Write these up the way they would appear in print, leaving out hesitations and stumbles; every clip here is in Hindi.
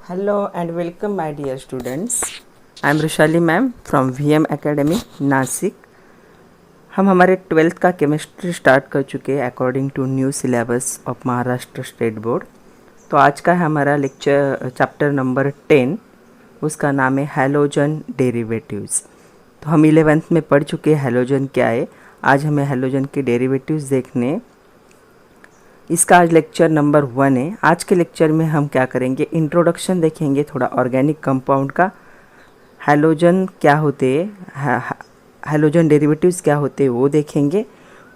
Hello and welcome my dear students. I am Rushali ma'am from VM Academy Nashik. हम हमारे 12th का केमिस्ट्री स्टार्ट कर चुके हैं according to new syllabus of Maharashtra state board. तो आज का है हमारा लेक्चर चैप्टर नंबर 10. उसका नाम है हैलोजन डेरिवेटिव्स. तो हम 11th में पढ़ चुके हैं हैलोजन क्या है. आज हमें हैलोजन के डेरिवेटिव्स देखने. इसका आज लेक्चर नंबर 1 है. आज के लेक्चर में हम क्या करेंगे, इंट्रोडक्शन देखेंगे थोड़ा ऑर्गेनिक कंपाउंड का, हैलोजन क्या होते हैं, हैलोजन डेरिवेटिव्स क्या होते हैं वो देखेंगे.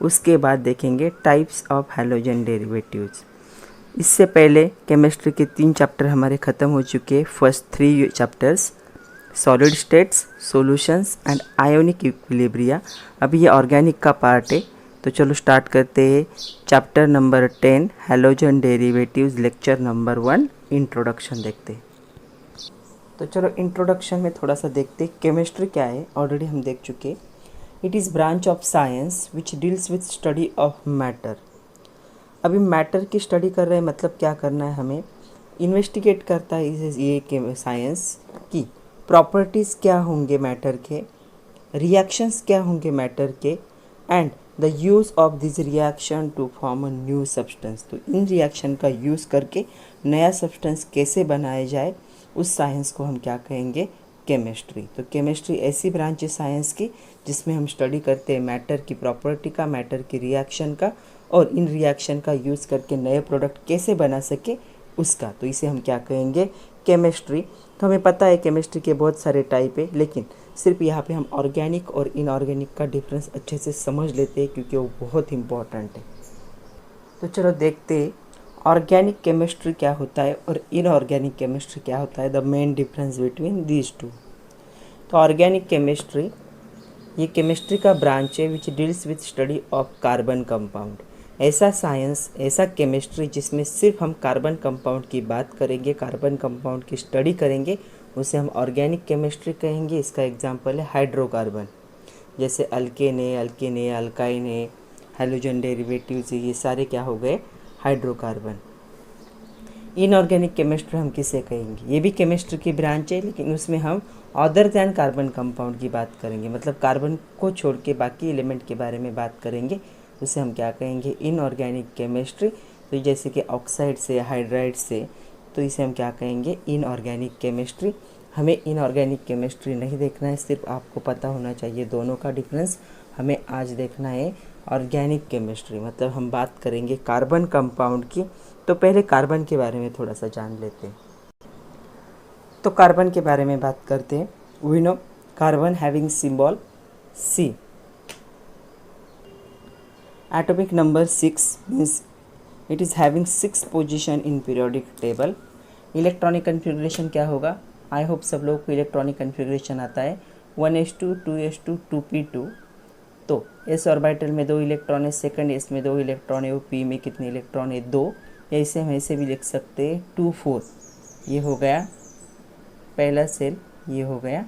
उसके बाद देखेंगे टाइप्स ऑफ हैलोजन डेरिवेटिव्स. इससे पहले केमिस्ट्री के 3 चैप्टर हमारे ख़त्म हो चुके हैं. First 3 chapters solid states, solutions and ionic equilibria. अभी ये ऑर्गेनिक का पार्ट है. तो चलो स्टार्ट करते हैं. Chapter number 10 halogen derivatives, lecture number 1 introduction देखते हैं. तो चलो इंट्रोडक्शन में थोड़ा सा देखते हैं केमिस्ट्री क्या है. ऑलरेडी हम देख चुके. It is branch of science which deals with study of matter. अभी मैटर की स्टडी कर रहे हैं, मतलब क्या करना है हमें, इन्वेस्टिगेट करता है ये साइंस की प्रॉपर्टीज़ क्या होंगे मैटर के, रिएक्शंस क्या होंगे मैटर के, and the use of this reaction to form a new substance. तो इन रिएक्शन का यूज़ करके नया सब्सटेंस कैसे बनाया जाए, उस साइंस को हम क्या कहेंगे, केमिस्ट्री. तो केमिस्ट्री ऐसी ब्रांच है साइंस की जिसमें हम स्टडी करते हैं मैटर की प्रॉपर्टी का, मैटर की रिएक्शन का, और इन रिएक्शन का यूज़ करके नए प्रोडक्ट कैसे बना सके उसका. तो इसे हम क्या कहेंगे, केमिस्ट्री. तो हमें पता है केमिस्ट्री के बहुत सारे टाइप है, लेकिन सिर्फ यहाँ पे हम ऑर्गेनिक और इनऑर्गेनिक का डिफरेंस अच्छे से समझ लेते हैं क्योंकि वो बहुत इम्पॉर्टेंट है. तो चलो देखते हैं ऑर्गेनिक केमिस्ट्री क्या होता है और इनऑर्गेनिक केमिस्ट्री क्या होता है, the main difference between these two. तो ऑर्गेनिक केमिस्ट्री ये केमिस्ट्री का ब्रांच है which deals with study of carbon compound. ऐसा साइंस, ऐसा केमिस्ट्री जिसमें सिर्फ हम कार्बन कंपाउंड की बात करेंगे, कार्बन कंपाउंड की स्टडी करेंगे, उसे हम ऑर्गेनिक केमिस्ट्री कहेंगे. इसका एग्जांपल है हाइड्रोकार्बन, जैसे अल्केन है, अल्काइन है, हैलोजन डेरिवेटिव्स, ये सारे क्या हो गए, हाइड्रोकार्बन. इनऑर्गेनिक केमिस्ट्री हम किसे कहेंगे, ये भी केमिस्ट्री की ब्रांच है, लेकिन उसमें हम अदर दैन कार्बन कंपाउंड की बात करेंगे, मतलब कार्बन को छोड़ के बाकी एलिमेंट के बारे में बात करेंगे. उसे हम क्या कहेंगे, इनऑर्गेनिक केमिस्ट्री. तो जैसे कि ऑक्साइड से, हाइड्राइड से, तो इसे हम क्या कहेंगे, इनऑर्गेनिक केमिस्ट्री. हमें इनऑर्गेनिक केमिस्ट्री नहीं देखना है, सिर्फ आपको पता होना चाहिए दोनों का डिफरेंस. हमें आज देखना है ऑर्गेनिक केमिस्ट्री, मतलब हम बात करेंगे कार्बन कंपाउंड की. तो पहले कार्बन के बारे में थोड़ा सा जान लेते हैं. तो कार्बन के बारे में बात करते हैं. We know carbon having symbol C. Atomic number 6 means it is having 6 position in periodic table. Electronic configuration क्या होगा, आई होप सब लोग को इलेक्ट्रॉनिक कन्फिग्रेशन आता है. 1s2, 2s2, 2p2. तो एस ऑर्बिटल में 2 इलेक्ट्रॉन है, सेकंड एस में 2 इलेक्ट्रॉन है, पी में कितने इलेक्ट्रॉन है, 2. या इसे हम ऐसे भी लिख सकते हैं 2-4. ये हो गया पहला सेल, ये हो गया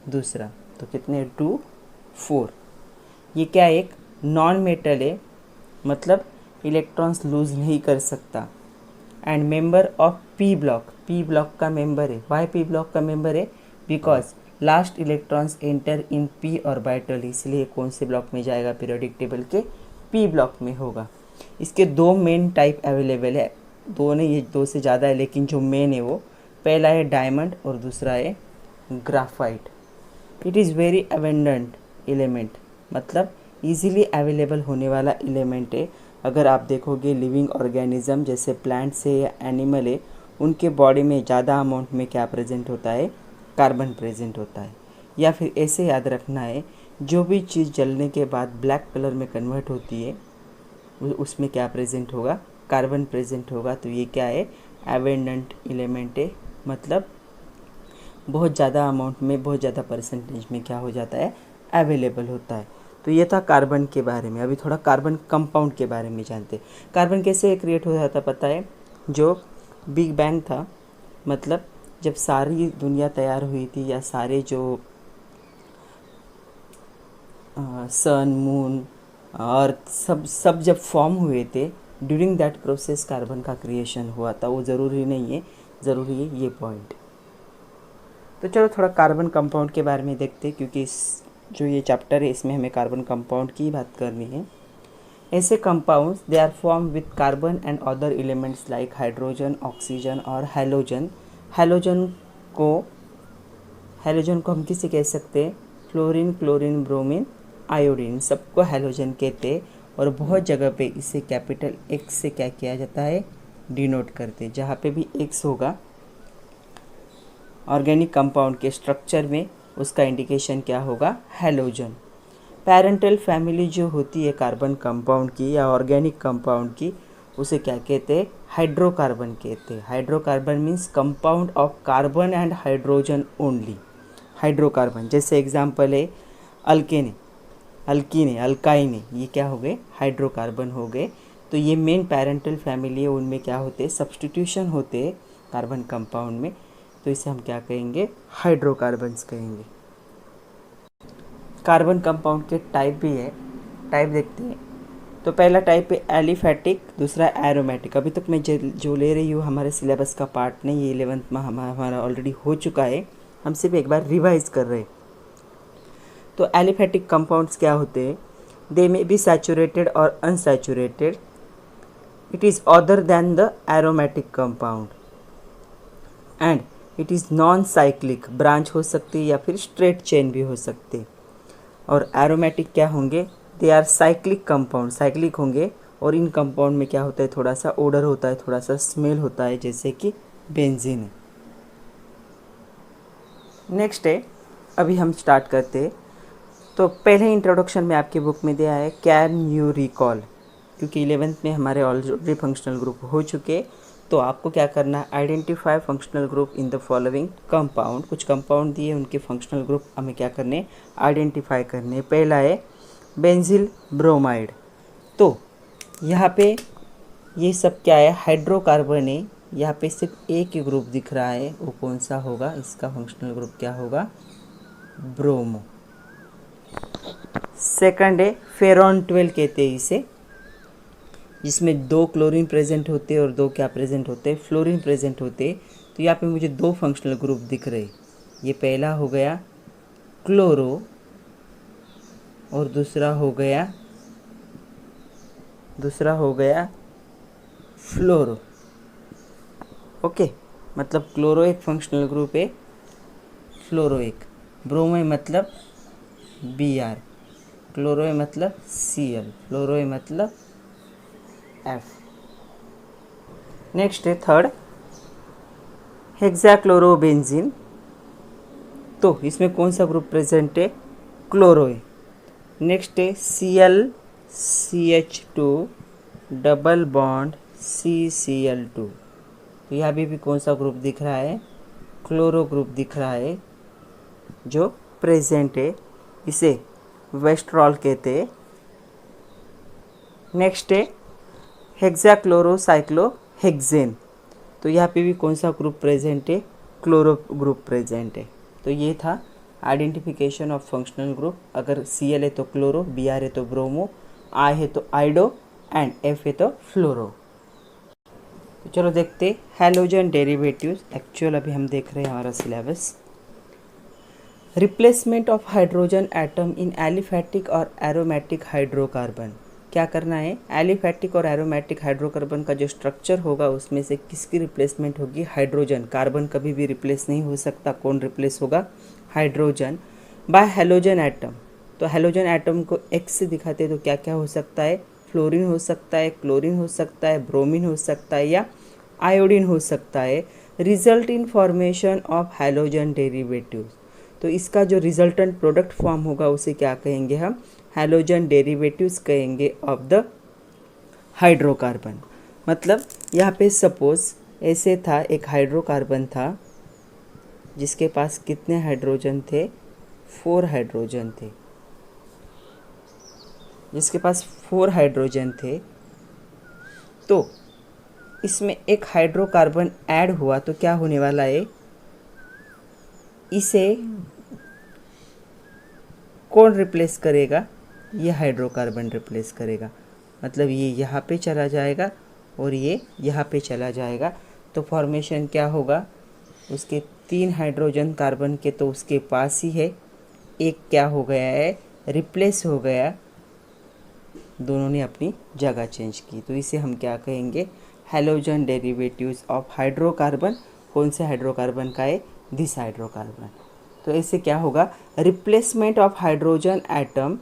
दूसरा. तो कितने, 2-4. ये क्या एक नॉन मेटल है, मतलब इलेक्ट्रॉन्स लूज नहीं कर सकता. And member of P block, P block का मेंबर है. वाई पी ब्लॉक का मेंबर है, because last electrons enter in P orbital, इसलिए कौन से ब्लॉक में जाएगा, पीरियोडिक टेबल के पी ब्लॉक में होगा. इसके 2 मेन टाइप अवेलेबल है, 2 नहीं, ये 2 से ज़्यादा है, लेकिन जो मेन है वो पहला है डायमंड और दूसरा है graphite. It is very abundant element, मतलब इजीली अवेलेबल होने वाला एलिमेंट है. अगर आप देखोगे लिविंग ऑर्गेनिज्म जैसे प्लांट्स है या एनिमल है, उनके बॉडी में ज़्यादा अमाउंट में क्या प्रेजेंट होता है, कार्बन प्रेजेंट होता है. या फिर ऐसे याद रखना है, जो भी चीज़ जलने के बाद ब्लैक कलर में कन्वर्ट होती है उसमें क्या प्रेजेंट होगा, कार्बन प्रेजेंट होगा. तो ये क्या है, अबेंडेंट एलिमेंट है, मतलब बहुत ज़्यादा अमाउंट में, बहुत ज़्यादा परसेंटेज में क्या हो जाता है, अवेलेबल होता है. तो ये था कार्बन के बारे में. अभी थोड़ा कार्बन कंपाउंड के बारे में जानते हैं. कार्बन कैसे क्रिएट हो जाता पता है, जो बिग बैंग था, मतलब जब सारी दुनिया तैयार हुई थी, या सारे जो सन, मून, अर्थ, सब जब फॉर्म हुए थे, ड्यूरिंग दैट प्रोसेस कार्बन का क्रिएशन हुआ था. वो ज़रूरी नहीं है ज़रूरी है ये पॉइंट। तो चलो थोड़ा कार्बन कंपाउंड के बारे में देखते हैं, क्योंकि इस जो ये चैप्टर है इसमें हमें कार्बन कंपाउंड की बात करनी है। ऐसे compounds they are form with carbon and other elements like hydrogen, oxygen और हैलोजन। हैलोजन को हम किसे कह सकते हैं? फ्लोरीन, क्लोरीन, ब्रोमीन, आयोडीन, सबको हैलोजन कहते हैं। और बहुत जगह पे इसे कैपिटल एक्स से क्या किया जाता है? डिनोट करते हैं। जहाँ पे भी एक्स होगा ऑर्गेनिक कंपाउंड के स्ट्रक्चर में, उसका इंडिकेशन क्या होगा? हैलोजन। पैरेंटल फैमिली जो होती है कार्बन कंपाउंड की या ऑर्गेनिक कंपाउंड की, उसे क्या कहते हैं? हाइड्रोकार्बन कहते हैं। Hydrocarbon means compound of carbon and hydrogen only. Hydrocarbon जैसे एग्जांपल है अल्केन, अल्कीन, अल्काइन, ये क्या हो गए? हाइड्रोकार्बन हो गए। तो ये मेन पैरेंटल फैमिली है, उनमें क्या होते हैं? सब्स्टिट्यूशन होते हैं कार्बन कंपाउंड में, तो इसे हम क्या कहेंगे? हाइड्रोकार्बन्स कहेंगे। कार्बन कंपाउंड के टाइप भी है, टाइप देखते हैं। तो पहला टाइप है एलिफैटिक, दूसरा एरोमेटिक। अभी तक मैं जो ले रही हूँ हमारे सिलेबस का पार्ट नहीं, ये 11th में हमारा ऑलरेडी हो चुका है, हम सिर्फ एक बार रिवाइज कर रहे हैं। तो एलिफैटिक कंपाउंड्स क्या होते हैं? दे मे बी सैचुरेटेड और unsaturated. It is other than the aromatic compound and it is non cyclic, branch हो सकती है या फिर स्ट्रेट चेन भी हो सकते हैं। और एरोमेटिक क्या होंगे? They are cyclic compound, cyclic होंगे। और इन कंपाउंड में क्या होता है? थोड़ा सा ओडर होता है, थोड़ा सा स्मेल होता है, जैसे कि बेंजीन है। नेक्स्ट है, अभी हम स्टार्ट करते हैं। तो पहले इंट्रोडक्शन में आपके बुक में दिया है कैन यू रिकॉल, क्योंकि 11th में हमारे ऑलरेडी फंक्शनल ग्रुप हो चुके। तो आपको क्या करना है? Identify functional group in the following compound. कुछ कंपाउंड दिए, उनके फंक्शनल ग्रुप हमें क्या करने? आइडेंटिफाई करने। पहला है बेंजिल ब्रोमाइड। तो यहाँ पे ये सब क्या है? हाइड्रोकार्बन है। यहाँ पे सिर्फ एक ही ग्रुप दिख रहा है, वो कौन सा होगा? इसका फंक्शनल ग्रुप क्या होगा? ब्रोमो। सेकंड है फेरॉन 12 कहते हैं इसे, जिसमें 2 क्लोरीन प्रेजेंट होते हैं और 2 क्या प्रेजेंट होते हैं? फ्लोरीन प्रेजेंट होते हैं। तो यहाँ पे मुझे 2 फंक्शनल ग्रुप दिख रहे। ये पहला हो गया क्लोरो और दूसरा हो गया फ्लोरो। ओके, मतलब क्लोरो एक फंक्शनल ग्रुप है, फ्लोरो एक। ब्रोमो मतलब Br, क्लोरो मतलब Cl, फ्लोरो मतलब F। नेक्स्ट है थर्ड हेक्साक्लोरोबेंजीन। तो इसमें कौन सा ग्रुप प्रेजेंट है? क्लोरो है। नेक्स्ट है ClCH2 डबल बॉन्ड CCl2। तो यहाँ भी कौन सा ग्रुप दिख रहा है? क्लोरो ग्रुप दिख रहा है जो प्रेजेंट है, इसे वेस्ट्रॉल कहते हैं। नेक्स्ट है हेक्साक्लोरोसाइक्लोहेक्सेन। तो यहाँ पे भी कौन सा ग्रुप प्रेजेंट है? क्लोरो ग्रुप प्रेजेंट है। तो ये था आइडेंटिफिकेशन ऑफ फंक्शनल ग्रुप। अगर Cl है तो क्लोरो, Br है तो ब्रोमो, I है तो आइडो एंड F है तो फ्लोरो। तो चलो देखते हैलोजन डेरिवेटिव्स। एक्चुअल अभी हम देख रहे हैं हमारा syllabus. Replacement of hydrogen atom in aliphatic और एरोमेटिक हाइड्रोकार्बन। क्या करना है? एलिफैटिक और एरोमेटिक हाइड्रोकार्बन का जो स्ट्रक्चर होगा उसमें से किसकी रिप्लेसमेंट होगी? हाइड्रोजन। कार्बन कभी भी रिप्लेस नहीं हो सकता, कौन रिप्लेस होगा? Hydrogen bye halogen atom. तो हैलोजन एटम को एक्स से दिखाते हैं तो क्या क्या हो सकता है? फ्लोरीन हो सकता है, क्लोरीन हो सकता है, ब्रोमीन हो सकता है या आयोडीन हो सकता है। Result in formation of halogen derivatives. तो इसका जो रिजल्टेंट प्रोडक्ट फॉर्म होगा उसे क्या कहेंगे हम? हैलोजन डेरिवेटिव्स कहेंगे ऑफ द हाइड्रोकार्बन। मतलब यहाँ पे सपोज ऐसे था, एक हाइड्रोकार्बन था जिसके पास कितने हाइड्रोजन थे? 4 हाइड्रोजन थे। जिसके पास 4 हाइड्रोजन थे, तो इसमें एक हाइड्रोकार्बन ऐड हुआ तो क्या होने वाला है? इसे कौन रिप्लेस करेगा? ये हाइड्रोकार्बन रिप्लेस करेगा। मतलब ये यहाँ पे चला जाएगा और ये यहाँ पे चला जाएगा। तो फॉर्मेशन क्या होगा, उसके 3 हाइड्रोजन कार्बन के तो उसके पास ही है, एक क्या हो गया है, रिप्लेस हो गया, दोनों ने अपनी जगह चेंज की। तो इसे हम क्या कहेंगे, हैलोजन डेरिवेटिव्स ऑफ हाइड्रोकार्बन। कौन से हाइड्रोकार्बन का है, दिस हाइड्रोकार्बन। तो इससे क्या होगा, replacement of hydrogen atom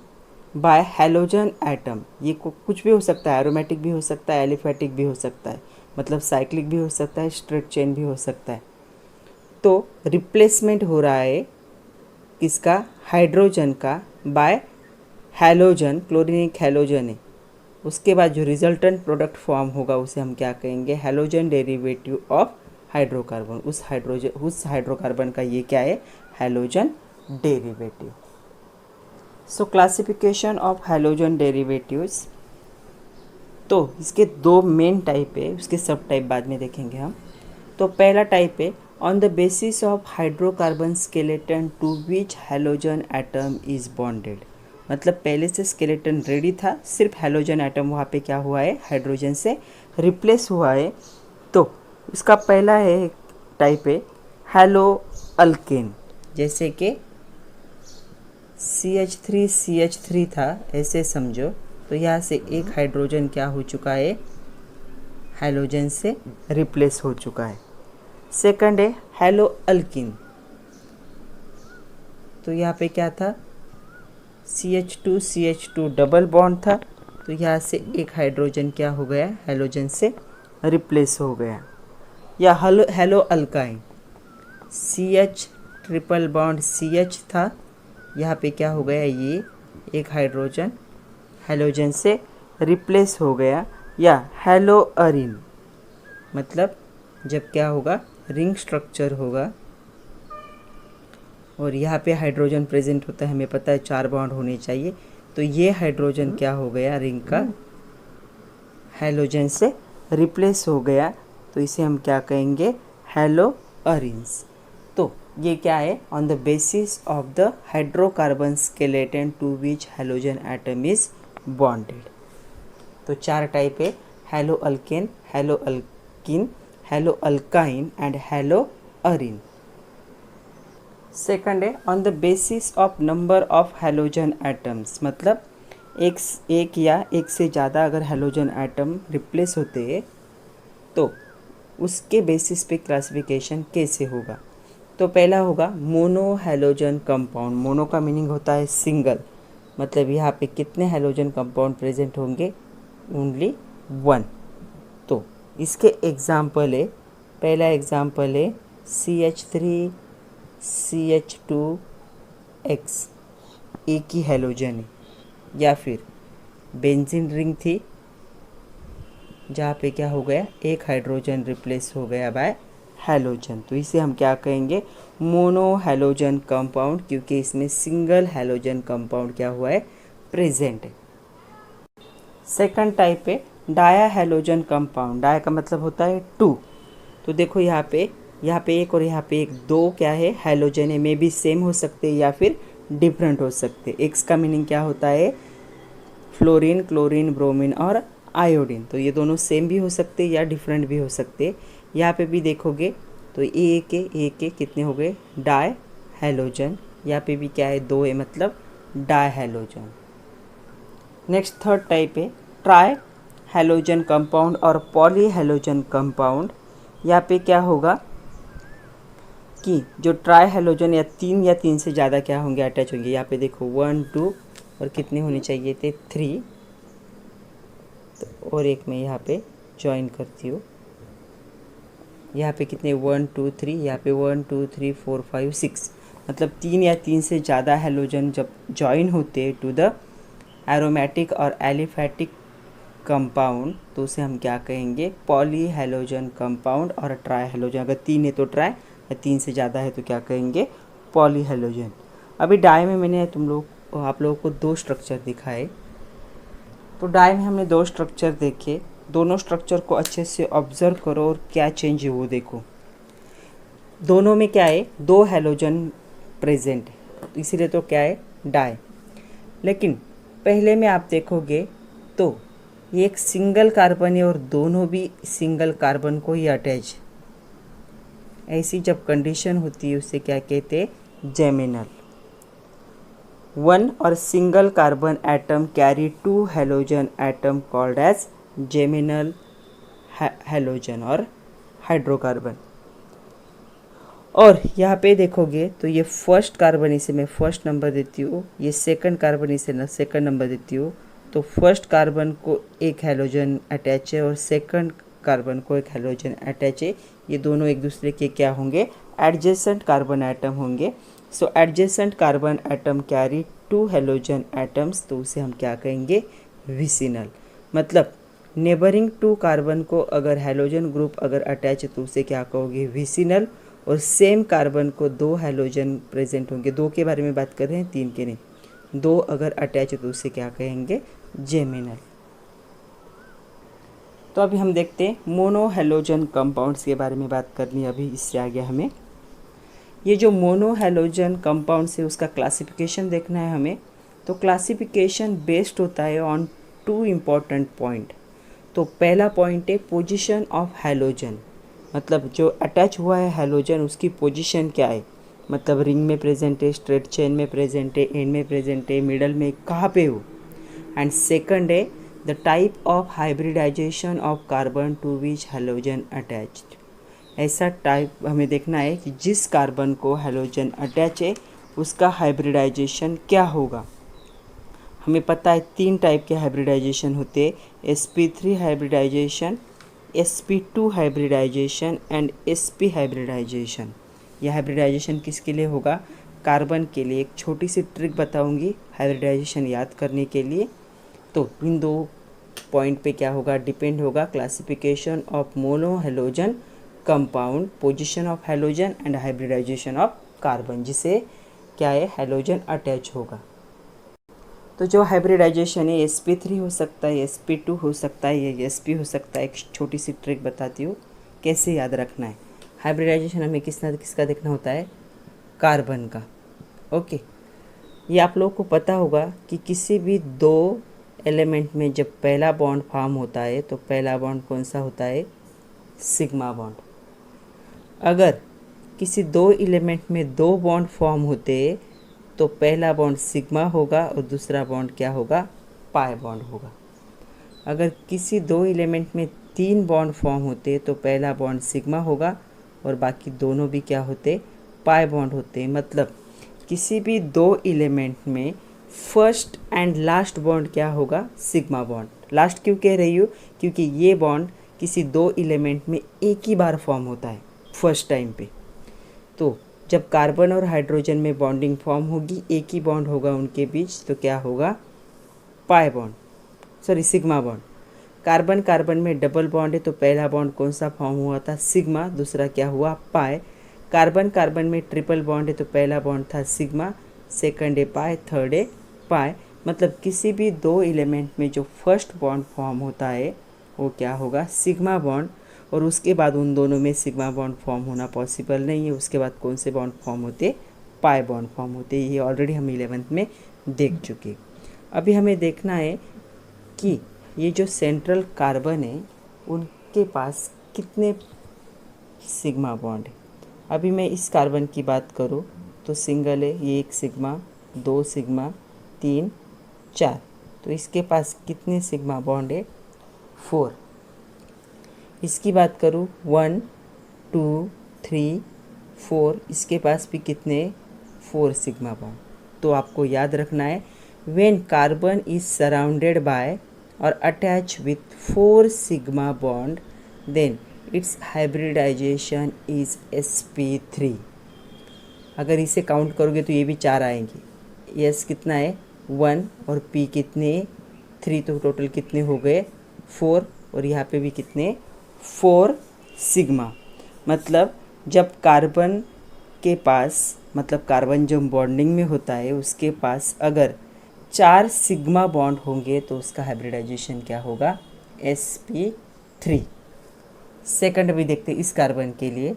by halogen atom. ये कुछ भी हो सकता है, एरोमेटिक भी हो सकता है, एलिफेटिक भी हो सकता है, मतलब साइक्लिक भी हो सकता है, स्ट्रेट चेन भी हो सकता है। तो रिप्लेसमेंट हो रहा है किसका, हाइड्रोजन का बाय हैलोजन, क्लोरीन एक हैलोजन है, उसके बाद जो रिजल्टेंट प्रोडक्ट फॉर्म होगा उसे हम क्या कहेंगे, हैलोजन डेरिवेटिव ऑफ हाइड्रोकार्बन। उस हाइड्रोकार्बन का ये क्या है, halogen derivative. So classification of halogen derivatives, तो इसके 2 मेन टाइप है, उसके सब टाइप बाद में देखेंगे हम। तो पहला टाइप है on the basis of hydrocarbon skeleton to which halogen atom is bonded. मतलब पहले से स्केलेटन रेडी था, सिर्फ हैलोजन एटम वहाँ पे क्या हुआ है, हाइड्रोजन से रिप्लेस हुआ है। तो इसका पहला है टाइप है हैलो अल्केन, जैसे कि CH3 था, ऐसे समझो। तो यहाँ से एक हाइड्रोजन क्या हो चुका है, हैलोजन से रिप्लेस हो चुका है। सेकंड है हैलो अल्किन। तो यहाँ पे क्या था, CH2 डबल बॉन्ड था, तो यहाँ से एक हाइड्रोजन क्या हो गया, हैलोजन से रिप्लेस हो गया। या hello alkyne, CH triple bond CH था, यहाँ पे क्या हो गया, ये एक हाइड्रोजन हैलोजन से रिप्लेस हो गया। या हैलो अरिन, मतलब जब क्या होगा, रिंग स्ट्रक्चर होगा और यहाँ पे हाइड्रोजन प्रेजेंट होता है, हमें पता है 4 बॉन्ड होने चाहिए, तो ये हाइड्रोजन क्या हो गया, रिंग का हैलोजन से रिप्लेस हो गया, तो इसे हम क्या कहेंगे, हैलो अरिन्स। तो ये क्या है, on the basis of the hydrocarbon skeleton to which halogen atom is bonded. तो 4 टाइप है, halo alkane, halo alkene, halo alkyne and halo arene. Second है on the basis of number of halogen atoms, मतलब एक या एक से ज़्यादा अगर हैलोजन एटम रिप्लेस होते हैं तो उसके बेसिस पे क्लासिफिकेशन कैसे होगा। तो पहला होगा मोनो हैलोजन कंपाउंड। मोनो का मीनिंग होता है सिंगल, मतलब यहाँ पे कितने हैलोजन कंपाउंड प्रेजेंट होंगे, ओनली 1। तो इसके एग्जाम्पल है, पहला एग्जाम्पल है CH3 CH2X, एक ही हैलोजन है। या फिर बेंजीन रिंग थी, जहाँ पे क्या हो गया, एक हाइड्रोजन रिप्लेस हो गया बाय हैलोजन, तो इसे हम क्या कहेंगे, मोनो हैलोजन कंपाउंड, क्योंकि इसमें सिंगल हैलोजन कंपाउंड क्या हुआ है, प्रेजेंट है। सेकंड टाइप है डाया हैलोजन कंपाउंड। डाया का मतलब होता है 2। तो देखो यहाँ पे एक और यहाँ पे एक, 2 क्या है, हैलोजन है, मे बी सेम हो सकते हैं या फिर डिफरेंट हो सकते। एक्स का मीनिंग क्या होता है, फ्लोरीन, क्लोरीन, ब्रोमीन और आयोडीन। तो ये दोनों सेम भी हो सकते या डिफरेंट भी हो सकते। यहाँ पे भी देखोगे तो ए के कितने हो गए, डाई हैलोजन। यहाँ पे भी क्या है, 2 है, मतलब di halogen. Next third type है ट्राई हैलोजन कंपाउंड और पॉली हैलोजन कंपाउंड। यहाँ पे क्या होगा कि जो ट्राई हैलोजन या 3 से ज़्यादा क्या होंगे, अटैच होंगे। यहाँ पे देखो 1 2 और कितने होने चाहिए थे, 3। तो और एक मैं यहाँ पे ज्वाइन करती हूँ। यहाँ पे कितने, 1 2 3, यहाँ पे 1 2 3 4 5 6, मतलब 3 से ज़्यादा हैलोजन जब ज्वाइन होते हैं टू द एरोमेटिक और एलिफेटिक कंपाउंड, तो उसे हम क्या कहेंगे, पॉली हैलोजन कंपाउंड और ट्राई हैलोजन। अगर 3 है तो ट्राई, या 3 से ज़्यादा है तो क्या कहेंगे, पॉली हैलोजन। अभी डाई में मैंने आप लोगों को 2 स्ट्रक्चर दिखाए। तो डाई में हमने 2 स्ट्रक्चर देखे, दोनों स्ट्रक्चर को अच्छे से ऑब्जर्व करो और क्या चेंज है वो देखो। दोनों में क्या है, 2 हैलोजन प्रेजेंट है, तो इसीलिए तो क्या है, डाई। लेकिन पहले में आप देखोगे तो ये एक सिंगल कार्बन है और दोनों भी सिंगल कार्बन को ही अटैच ऐसी जब कंडीशन होती है उसे क्या कहते हैं, जेमिनल। वन और single carbon atom carry two halogen atom called as geminal halogen और हाइड्रोकार्बन। और यहाँ पे देखोगे तो ये फर्स्ट कार्बन, इसे मैं फर्स्ट नंबर देती हूँ, ये सेकंड कार्बन, इसे सेकंड नंबर देती हूँ। तो फर्स्ट कार्बन को एक हेलोजन अटैच है और सेकंड कार्बन को एक हेलोजन अटैच है। ये दोनों एक दूसरे के क्या होंगे, एडजेसेंट कार्बन एटम होंगे। So adjacent carbon atom carry two halogen atoms, तो उसे हम क्या कहेंगे, विसिनल। मतलब नेबरिंग टू कार्बन को अगर हेलोजन ग्रुप अगर अटैच है तो उसे क्या कहोगे, विसिनल। और सेम कार्बन को दो हेलोजन प्रेजेंट होंगे, दो के बारे में बात कर रहे हैं, तीन के नहीं, दो अगर अटैच है तो उसे क्या कहेंगे, जेमिनल। तो अभी हम देखते हैं मोनो हेलोजन कंपाउंड्स के बारे में बात करनी है अभी इससे आगे हमें। ये जो मोनो हेलोजन कंपाउंड्स है उसका क्लासिफिकेशन देखना है हमें। तो क्लासिफिकेशन बेस्ड होता है ऑन टू इम्पॉर्टेंट पॉइंट। तो पहला पॉइंट है पोजीशन ऑफ हेलोजन, मतलब जो अटैच हुआ है हेलोजन उसकी पोजीशन क्या है, मतलब रिंग में प्रेजेंट है, स्ट्रेट चेन में प्रेजेंट है, एंड में प्रेजेंट है, मिडल में, कहाँ पे हो। एंड सेकंड है the type of hybridisation of carbon to which halogen attached. ऐसा टाइप हमें देखना है कि जिस कार्बन को हेलोजन अटैच है उसका हाइब्रिडाइजेशन क्या होगा। हमें पता है तीन टाइप के हाइब्रिडाइजेशन होते हैं, sp3 hybridisation, sp2 hybridisation and sp hybridisation. यह हाइब्रिडाइजेशन किसके लिए होगा, कार्बन के लिए। एक छोटी सी ट्रिक बताऊंगी हाइब्रिडाइजेशन याद करने के लिए। तो इन दो पॉइंट पे क्या होगा, डिपेंड होगा classification of mono halogen compound, position of halogen and hybridisation of carbon, जिसे क्या है, हेलोजन अटैच होगा। तो जो हाइब्रिडाइजेशन है sp3 हो सकता है, sp2 हो सकता है, या sp हो सकता है। एक छोटी सी ट्रिक बताती हूँ कैसे याद रखना है। हाइब्रिडाइजेशन हमें किसका देखना होता है, कार्बन का। ओके, ये आप लोगों को पता होगा कि किसी भी दो एलिमेंट में जब पहला बॉन्ड फॉर्म होता है तो पहला बॉन्ड कौन सा होता है, सिग्मा बॉन्ड। अगर किसी दो एलिमेंट में दो बॉन्ड फॉर्म होते तो पहला बॉन्ड सिग्मा होगा और दूसरा बॉन्ड क्या होगा, पाई बॉन्ड होगा। अगर किसी दो एलिमेंट में तीन बॉन्ड फॉर्म होते तो पहला बॉन्ड सिग्मा होगा और बाकी दोनों भी क्या होते, पाई बॉन्ड होते। मतलब किसी भी दो एलिमेंट में फर्स्ट एंड लास्ट बॉन्ड क्या होगा, सिग्मा बॉन्ड। लास्ट क्यों कह रही हूँ, क्योंकि ये बॉन्ड किसी दो एलिमेंट में एक ही बार फॉर्म होता है फर्स्ट टाइम पे। तो जब कार्बन और हाइड्रोजन में बॉन्डिंग फॉर्म होगी, एक ही बॉन्ड होगा उनके बीच, तो क्या होगा, pi bond, sorry sigma bond. Carbon carbon में डबल बॉन्ड है तो पहला बॉन्ड कौन सा फॉर्म हुआ था, सिग्मा, दूसरा क्या हुआ, पाई। कार्बन कार्बन में ट्रिपल बॉन्ड है तो पहला बॉन्ड था सिग्मा, सेकंड है पाई, थर्ड है पाई। मतलब किसी भी दो एलिमेंट में जो फर्स्ट बॉन्ड फॉर्म होता है वो क्या होगा, सिग्मा बॉन्ड। और उसके बाद उन दोनों में सिग्मा बॉन्ड फॉर्म होना पॉसिबल नहीं है। उसके बाद कौन से बॉन्ड फॉर्म होते, पाई बॉन्ड फॉर्म होते। ये ऑलरेडी हम 11th में देख चुके। अभी हमें देखना है कि ये जो सेंट्रल कार्बन है उनके पास कितने सिग्मा बॉन्ड है। अभी मैं इस कार्बन की बात करूँ तो सिंगल है, ये एक सिग्मा, दो सिग्मा, तीन, चार। तो इसके पास कितने सिग्मा बॉन्ड है, 4। इसकी बात करूँ 1 2 3 4, इसके पास भी कितने, 4 सिग्मा बॉन्ड। तो आपको याद रखना है, when carbon is surrounded by और attach with 4 sigma bond then its hybridization is sp3। अगर इसे काउंट करोगे तो ये भी 4 आएंगे। यस कितना है, 1 और p कितने, 3, तो टोटल कितने हो गए, 4। और यहाँ पे भी कितने, 4 सिग्मा। मतलब जब कार्बन के पास, मतलब कार्बन जो बॉन्डिंग में होता है उसके पास अगर 4 सिग्मा बॉन्ड होंगे तो उसका हाइब्रिडाइजेशन क्या होगा, sp3। सेकंड भी देखते हैं इस कार्बन के लिए,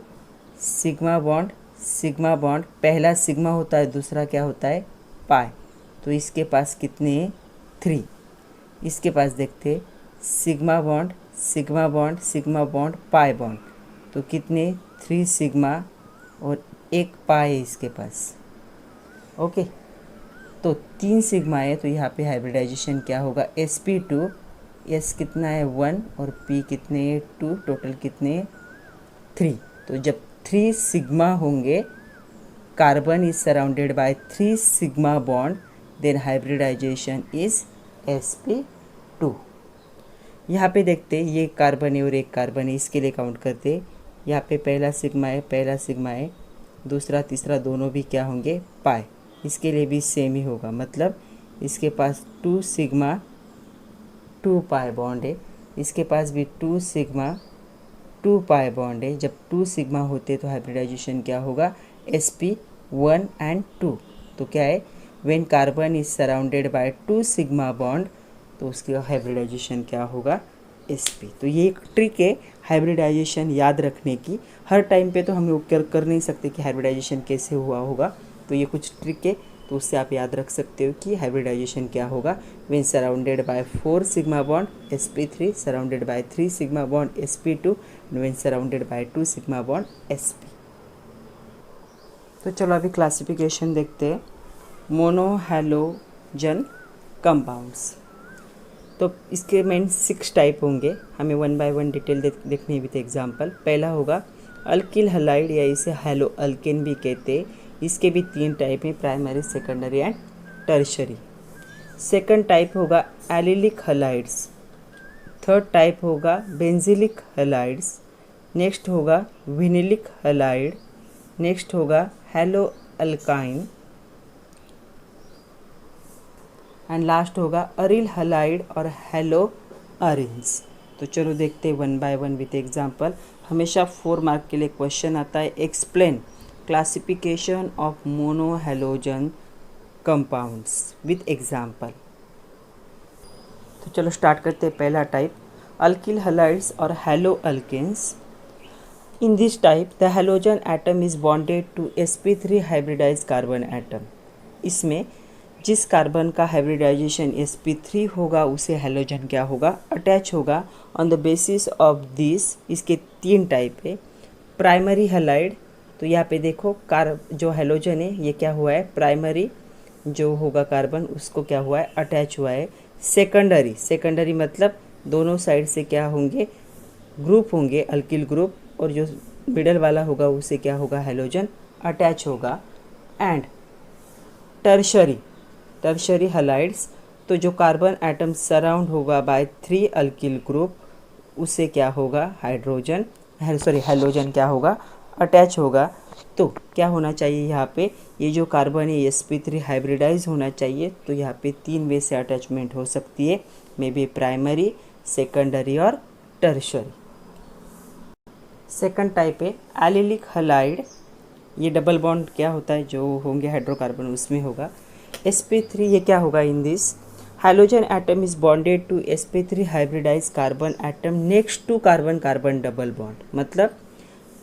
सिग्मा बॉन्ड, सिग्मा बॉन्ड, पहला सिग्मा होता है, दूसरा क्या होता है, पाई। तो इसके पास कितने, 3। इसके पास देखते sigma bond, sigma bond, sigma bond, pi bond. तो कितने 3 सिग्मा और 1 पाई है इसके पास। ओके, तो 3 सिग्मा है तो यहाँ पे हाइब्रिडाइजेशन क्या होगा, sp2, s कितना है 1 और p कितने 2, टोटल कितने 3। तो जब 3 सिग्मा होंगे, carbon is surrounded by 3 sigma bond, then hybridisation is sp2। यहाँ पे देखते ये कार्बन है और एक कार्बन है, इसके लिए काउंट करते। यहाँ पे पहला सिग्मा है, दूसरा तीसरा दोनों भी क्या होंगे पाई, इसके लिए भी सेम ही होगा, मतलब इसके पास 2 सिग्मा 2 पाई बॉन्ड है, इसके पास भी 2 सिग्मा 2 पाई बॉन्ड है। जब 2 सिग्मा होते तो हाइब्रिडाइजेशन क्या होगा, sp1 एंड 2। तो क्या है, when carbon is surrounded bye 2 sigma bond, तो उसका हाइब्रिडाइजेशन क्या होगा, sp। तो ये एक ट्रिक है हाइब्रिडाइजेशन याद रखने की। हर टाइम पे तो हम लोग कर नहीं सकते कि हाइब्रिडाइजेशन कैसे हुआ होगा, तो ये कुछ ट्रिक है, तो उससे आप याद रख सकते हो कि हाइब्रिडाइजेशन क्या होगा, when surrounded by 4 sigma bond sp3, surrounded by 3 sigma bond sp2, when surrounded by 2 sigma bond sp। तो चलो अभी क्लासिफिकेशन देखते हैं मोनोहैलोजन कंपाउंड्स। तो इसके मेन 6 टाइप होंगे, हमें 1 बाय 1 डिटेल देखने भी थे एग्जांपल। पहला होगा अल्किल हलाइड या इसे हैलो अल्केन भी कहते हैं, इसके भी 3 टाइप हैं, primary, secondary and tertiary. Second type होगा एलिलिक हलाइड्स, थर्ड टाइप होगा बेंजिलिक हलाइड्स, नेक्स्ट होगा विनिलिक हलाइड, नेक्स्ट होगा हैलो अल्काइन एंड लास्ट होगा अरिल हलाइड और हैलो अरिन्स। तो चलो देखते हैं 1 बाय 1 विथ एग्जांपल। हमेशा 4 मार्क के लिए क्वेश्चन आता है, explain classification of monohalogen compounds with example. तो चलो स्टार्ट करते हैं। पहला टाइप अल्किल हलाइड्स और halo alkanes. In this type the halogen atom is bonded to sp3 hybridise carbon atom. इसमें जिस कार्बन का हाइब्रिडाइजेशन sp3 होगा उसे हैलोजन क्या होगा, अटैच होगा। On the basis of this, इसके 3 टाइप है। प्राइमरी हलाइड, तो यहाँ पे देखो जो हैलोजन है ये क्या हुआ है, प्राइमरी जो होगा कार्बन उसको क्या हुआ है, अटैच हुआ है। सेकेंडरी मतलब दोनों साइड से क्या होंगे, ग्रुप होंगे, अल्किल ग्रुप, और जो मिडल वाला होगा उसे क्या होगा, हैलोजन अटैच होगा। एंड टर्शरी हलाइड्स, तो जो कार्बन एटम सराउंड होगा बाय 3 अल्किल ग्रुप उसे क्या होगा, हैलोजन क्या होगा, अटैच होगा। तो क्या होना चाहिए यहाँ पे, ये जो कार्बन है sp3 हाइब्रिडाइज होना चाहिए। तो यहाँ पे 3 वे से अटैचमेंट हो सकती है, मे बी प्राइमरी, सेकेंडरी और टर्शरी। सेकंड टाइप है एलिलिक हलाइड, ये डबल बॉन्ड क्या होता है, जो होंगे हाइड्रोकार्बन उसमें होगा sp3। ये क्या होगा, in this halogen atom is bonded to sp3 hybridise carbon atom next to carbon carbon double bond. मतलब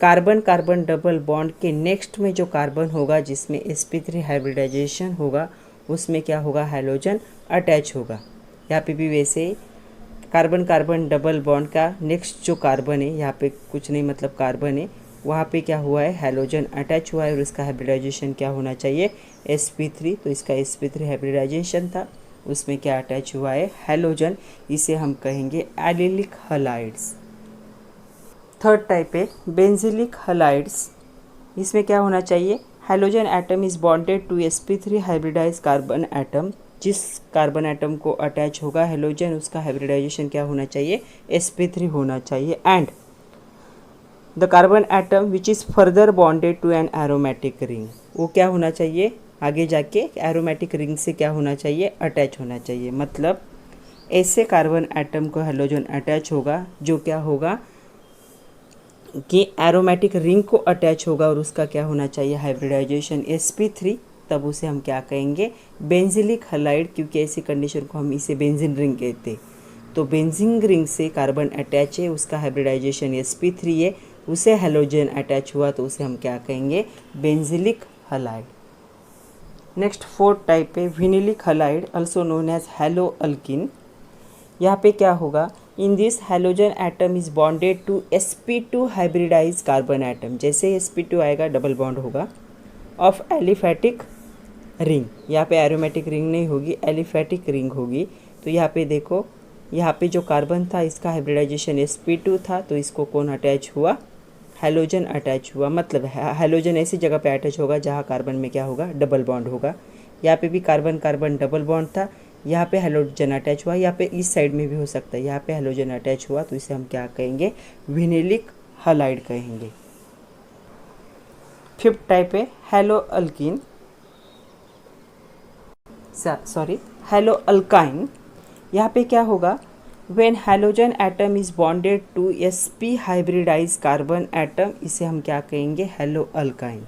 कार्बन कार्बन डबल बॉन्ड के नेक्स्ट में जो कार्बन होगा जिसमें sp3 हाइब्रिडाइजेशन होगा उसमें क्या होगा, हाइलोजन अटैच होगा। यहाँ पे भी वैसे कार्बन कार्बन डबल बॉन्ड का नेक्स्ट जो कार्बन है, यहाँ पे कुछ नहीं मतलब कार्बन है, वहाँ पे क्या हुआ है, हैलोजन अटैच हुआ है और इसका हाइब्रिडाइजेशन क्या होना चाहिए, sp3। तो इसका sp3 हाइब्रिडाइजेशन था, उसमें क्या अटैच हुआ है, हैलोजन। इसे हम कहेंगे allylic halides. Third type is benzylic halides. इसमें क्या होना चाहिए, halogen atom is bonded to sp3 hybridise carbon atom. जिस कार्बन एटम को अटैच होगा हैलोजन उसका हाइब्रिडाइजेशन क्या होना चाहिए, sp3 होना चाहिए। And the carbon atom which is further bonded to an aromatic ring, वो क्या होना चाहिए, आगे जाके एरोमेटिक रिंग से क्या होना चाहिए, अटैच होना चाहिए। मतलब ऐसे कार्बन एटम को हैलोजन अटैच होगा जो क्या होगा कि एरोमेटिक रिंग को अटैच होगा और उसका क्या होना चाहिए, हाइब्रिडाइजेशन sp3। तब उसे हम क्या कहेंगे, बेंजिलिक हलाइड, क्योंकि ऐसी कंडीशन को हम इसे बेंजीन रिंग कहते हैं। तो बेंजीन रिंग से कार्बन अटैच है, उसका हाइब्रिडाइजेशन sp3 है, उसे हैलोजन अटैच हुआ तो उसे हम क्या कहेंगे, benzylic halide. Next fourth type है vinylic halide, also known as halo alkene. यहाँ पे क्या होगा, in this halogen atom is bonded to sp2 hybridize carbon atom. जैसे sp2 आएगा डबल बॉन्ड होगा ऑफ एलिफैटिक रिंग। यहाँ पे एरोमेटिक रिंग नहीं होगी, एलिफैटिक रिंग होगी। तो यहाँ पे देखो, यहाँ पे जो कार्बन था इसका हाइब्रिडाइजेशन sp2 था, तो इसको कौन अटैच हुआ, हैलोजन अटैच हुआ। मतलब हैलोजन ऐसी जगह पे अटैच होगा जहाँ कार्बन में क्या होगा, डबल बॉन्ड होगा। यहाँ पे भी कार्बन कार्बन डबल बॉन्ड था, यहाँ पे हैलोजन अटैच हुआ। यहाँ पे इस साइड में भी हो सकता है, यहाँ पे हैलोजन अटैच हुआ, तो इसे हम क्या कहेंगे, विनिलिक हलाइड कहेंगे। Fifth type is halo alkene, sorry halo alkyne. यहाँ पे क्या होगा, when halogen atom is bonded to sp hybridise carbon atom, इसे हम क्या कहेंगे, हेलो अल्काइन।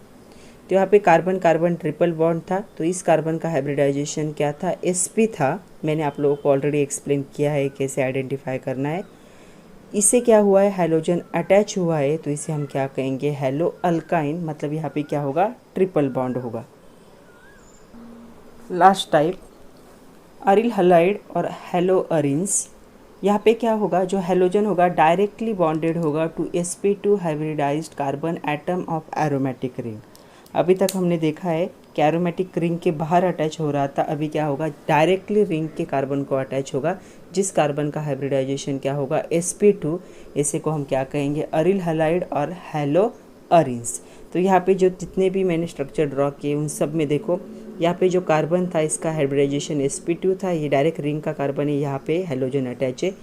तो यहाँ पे कार्बन कार्बन ट्रिपल बॉन्ड था, तो इस कार्बन का हाइब्रिडाइजेशन क्या था, sp था। मैंने आप लोगों को ऑलरेडी एक्सप्लेन किया है कैसे आइडेंटिफाई करना है। इससे क्या हुआ है, हैलोजन अटैच हुआ है, तो इसे हम क्या कहेंगे, हेलो अल्काइन। मतलब यहाँ पे क्या होगा, ट्रिपल बॉन्ड होगा। लास्ट टाइप अरिल हलाइड और हेलो अरिन्स। यहाँ पे क्या होगा, जो हैलोजन होगा डायरेक्टली बॉन्डेड होगा to sp2 hybridised carbon atom of aromatic ring. अभी तक हमने देखा है कि एरोमेटिक रिंग के बाहर अटैच हो रहा था, अभी क्या होगा, डायरेक्टली रिंग के कार्बन को अटैच होगा, जिस कार्बन का हाइब्रिडाइजेशन क्या होगा, sp2। इसे को हम क्या कहेंगे, अरिल हलाइड और हेलो अरिन्स। तो यहाँ पे जो जितने भी मैंने स्ट्रक्चर ड्रॉ किए उन सब में देखो, यहाँ पे जो कार्बन था इसका हाइब्रिडाइजेशन sp2 था, ये डायरेक्ट रिंग का कार्बन है, यहाँ पे हैलोजन अटैच है।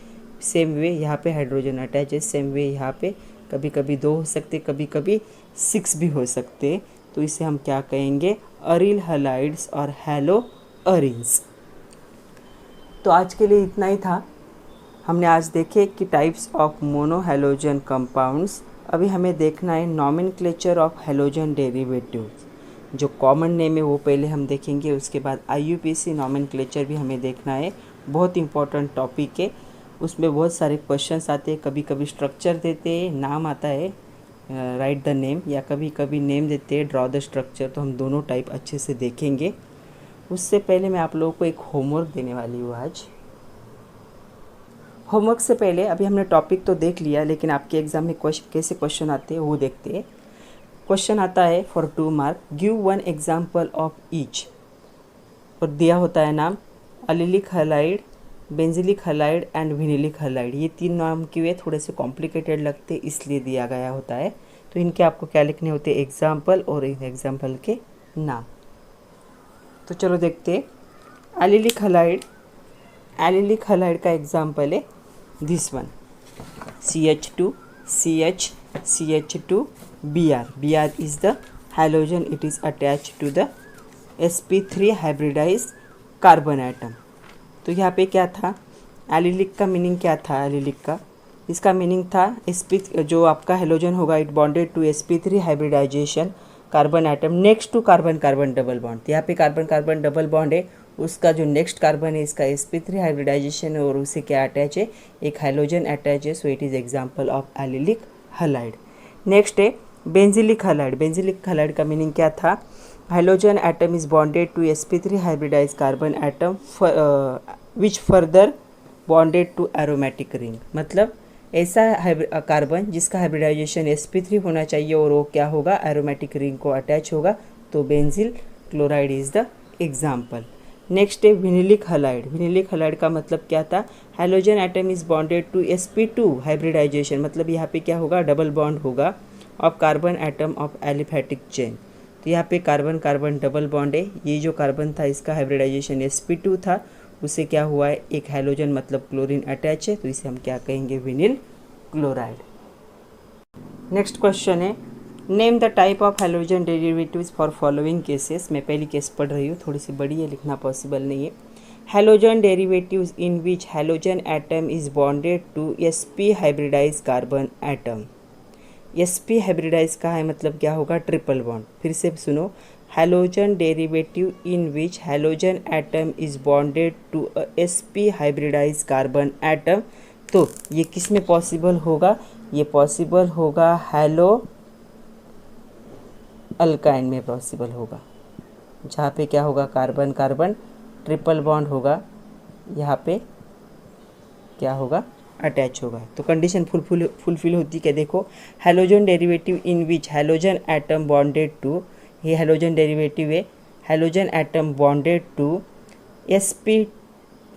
सेम वे यहाँ पे हाइड्रोजन अटैच है, सेम वे यहाँ पे कभी कभी 2 हो सकते, कभी कभी 6 भी हो सकते। तो इसे हम क्या कहेंगे, अरिल हलाइड्स और हेलो अरिन्स। तो आज के लिए इतना ही था। हमने आज देखे कि types of mono halogen compounds. अभी हमें देखना है नॉमेनक्लेचर ऑफ हैलोजन डेरिवेटिव्स। जो कॉमन नेम है वो पहले हम देखेंगे, उसके बाद IUPAC नॉमेनक्लेचर भी हमें देखना है। बहुत इंपॉर्टेंट टॉपिक है, उसमें बहुत सारे क्वेश्चंस आते हैं। कभी कभी स्ट्रक्चर देते हैं, नाम आता है राइट द नेम, या कभी कभी नेम देते हैं ड्रॉ द स्ट्रक्चर। तो हम दोनों टाइप अच्छे से देखेंगे। उससे पहले मैं आप लोगों को एक होमवर्क देने वाली हूँ आज। होमवर्क से पहले अभी हमने टॉपिक तो देख लिया, लेकिन आपके एग्ज़ाम में कैसे क्वेश्चन आते हैं वो देखते हैं। क्वेश्चन आता है for 2 mark, give 1 example of each. और दिया होता है नाम allylic halide, benzylic halide and vinylic halide. ये 3 नाम के वे थोड़े से कॉम्प्लिकेटेड लगते इसलिए दिया गया होता है। तो इनके आपको क्या लिखने होते हैं, एग्जाम्पल और इन एग्जाम्पल के नाम। तो चलो देखते हैं। एलिलिक हलाइड, एलिलिक हलाइड का एग्जाम्पल है this one, CH2 CH CH2 Br। Br is the halogen, it is attached to the sp3 hybridized carbon atom. तो यहाँ पे क्या था, एलिलिक का मीनिंग क्या था, एलिलिक का इसका मीनिंग था जो आपका हेलोजन होगा it bonded to sp3 hybridisation carbon atom next to carbon carbon double bond. यहाँ पे कार्बन कार्बन डबल बॉन्ड है, उसका जो नेक्स्ट कार्बन है इसका sp3 हाइब्रिडाइजेशन है और उसे क्या अटैच है, एक हेलोजन अटैच है। So it is example of allylic halide. Next है बेंजिलिक हलाइड। बेंजिलिक हलाइड का मीनिंग क्या था, halogen atom is bonded to sp3 hybridise carbon atom which further bonded to aromatic ring. मतलब ऐसा कार्बन जिसका हाइब्रिडाइजेशन sp3 होना चाहिए और वो क्या होगा, एरोमेटिक रिंग को अटैच होगा। तो benzyl chloride is the example. Next है विनिलिक हलाइड। विनिलिक हलाइड का मतलब क्या था, halogen atom is bonded to sp2 hybridisation. मतलब यहाँ पे क्या होगा, डबल बॉन्ड होगा of carbon atom of aliphatic chain. तो यहाँ पे कार्बन कार्बन डबल बॉन्ड है। ये जो कार्बन था इसका हाइब्रिडाइजेशन sp2 था, उससे क्या हुआ है, एक हाइलोजन मतलब क्लोरीन अटैच है, तो इसे हम क्या कहेंगे, विनिल क्लोराइड। नेक्स्ट क्वेश्चन है name the type of halogen derivatives for following cases. मैं पहली केस पढ़ रही हूँ, थोड़ी सी बड़ी है, लिखना पॉसिबल नहीं है। Halogen derivatives in which halogen atom is bonded to sp hybridise carbon atom. sp hybridise का है मतलब क्या होगा, ट्रिपल बॉन्ड। फिर से सुनो, halogen derivative in which halogen atom is bonded to sp hybridise carbon atom. तो ये किस में पॉसिबल होगा, ये पॉसिबल होगा हेलो अल्काइन में पॉसिबल होगा, जहाँ पे क्या होगा, कार्बन कार्बन ट्रिपल बॉन्ड होगा, यहाँ पे क्या होगा, अटैच होगा। तो कंडीशन फुलफिल होती है क्या, देखो halogen derivative in which halogen atom bonded to, ये हैलोजन डेरिवेटिव है, halogen atom bonded to sp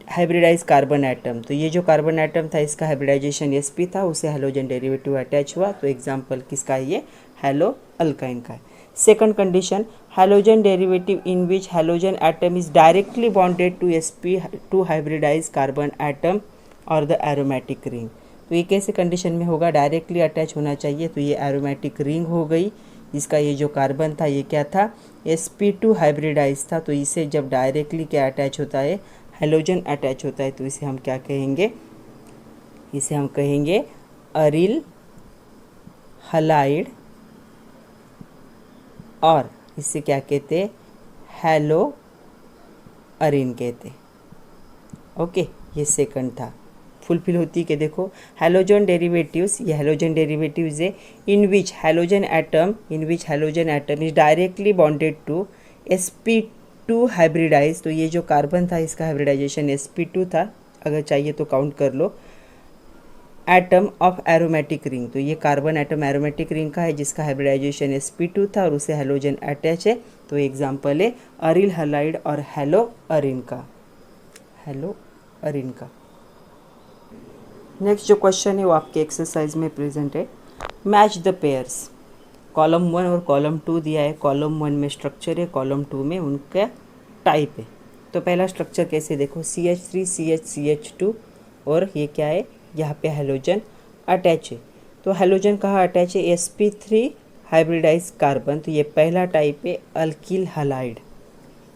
hybridise carbon atom. तो ये जो कार्बन एटम था इसका हाइब्रिडाइजेशन sp था, उसे हैलोजन डेरिवेटिव अटैच हुआ। तो एग्जाम्पल किसका है, ये हैलो अल्काइन का है। Second condition, halogen derivative in which halogen atom is directly bonded to sp two hybridise carbon atom और द एरोमेटिक रिंग। तो ये कैसे कंडीशन में होगा, डायरेक्टली अटैच होना चाहिए। तो ये एरोमेटिक रिंग हो गई, इसका ये जो कार्बन था ये क्या था, sp2 हाइब्रिडाइज था। तो इसे जब डायरेक्टली क्या अटैच होता है, हैलोजन अटैच होता है, तो इसे हम क्या कहेंगे, इसे हम कहेंगे अरिल हलाइड, और इसे क्या कहते हैं, हैलो अरिन कहते। ओके, ये सेकंड था। फुलफिल होती है कि देखो हैलोजन डेरिवेटिव्स, ये हैलोजन डेरिवेटिव्स है in which halogen atom is directly bonded to sp2 hybridize. तो ये जो कार्बन था इसका हाइब्रिडाइजेशन sp2 था, अगर चाहिए तो काउंट कर लो, एटम ऑफ एरोमेटिक रिंग। तो ये कार्बन एटम एरोमेटिक रिंग का है जिसका हाइब्रिडाइजेशन sp2 था और उसे हैलोजन अटैच है। तो एग्जाम्पल है अरिल हलाइड और हैलो अरिन का, हैलो अरिन का। नेक्स्ट जो क्वेश्चन है वो आपके एक्सरसाइज में प्रेजेंट है, मैच द पेयर्स। कॉलम 1 और कॉलम 2 दिया है, कॉलम 1 में स्ट्रक्चर है, कॉलम 2 में उनका टाइप है। तो पहला स्ट्रक्चर कैसे, देखो CH3 CH2 और ये क्या है, यहाँ पे हैलोजन अटैच है। तो हैलोजन कहाँ अटैच है, sp3 हाइब्रिडाइज कार्बन। तो ये पहला टाइप है अल्किल हलाइड,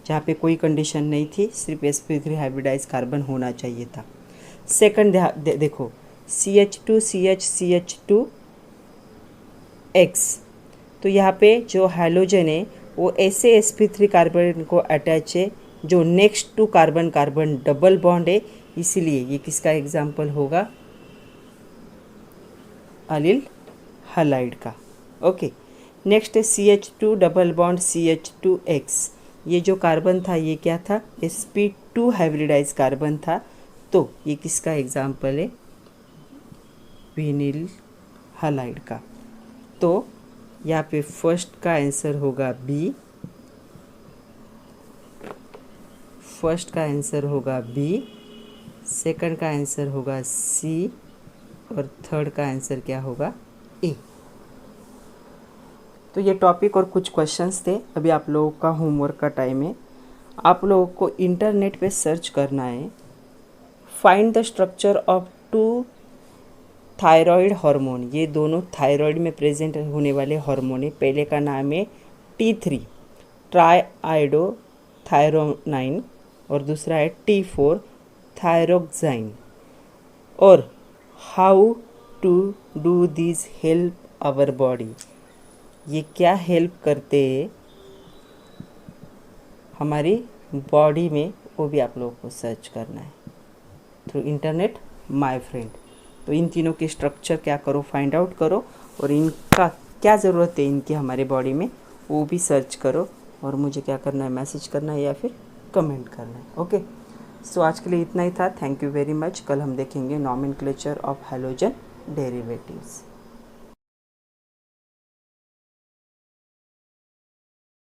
जहाँ पे कोई कंडीशन नहीं थी, सिर्फ sp3 हाइब्रिडाइज कार्बन होना चाहिए था। सेकंड देखो CH2 CH2 X। तो यहाँ पे जो हैलोजन है वो ऐसे sp3 कार्बन को अटैच है जो next to carbon carbon double bond है, इसीलिए ये किसका एग्जाम्पल होगा, अलिल हलाइड का। ओके, नेक्स्ट है CH2 डबल बॉन्ड CH2X। ये जो कार्बन था ये क्या था, sp2 हाइब्रिडाइज कार्बन था। तो ये किसका एग्जाम्पल है, विनिल हलाइड का। तो यहाँ पे फर्स्ट का आंसर होगा बी, फर्स्ट का आंसर होगा बी, सेकंड का आंसर होगा सी और थर्ड का आंसर क्या होगा, ए। तो ये टॉपिक और कुछ क्वेश्चंस थे। अभी आप लोगों का होमवर्क का टाइम है, आप लोगों को इंटरनेट पे सर्च करना है, find the structure of 2 thyroid hormone. ये दोनों थायराइड में प्रेजेंट होने वाले हार्मोन है। पहले का नाम है T3 ट्राइआइडोथायरोनाइन और दूसरा है T4 थायरोक्साइन। और how to do this help our body, ये क्या हेल्प करते हैं हमारी बॉडी में, वो भी आप लोगों को सर्च करना है थ्रू इंटरनेट माय फ्रेंड। तो इन तीनों के स्ट्रक्चर क्या करो, फाइंड आउट करो, और इनका क्या ज़रूरत है इनकी हमारे बॉडी में, वो भी सर्च करो, और मुझे क्या करना है, मैसेज करना है या फिर कमेंट करना है। ओके, सो आज के लिए इतना ही था। Thank you very much. कल हम देखेंगे नॉमेनक्लेचर ऑफ हैलोजन डेरिवेटिव्स।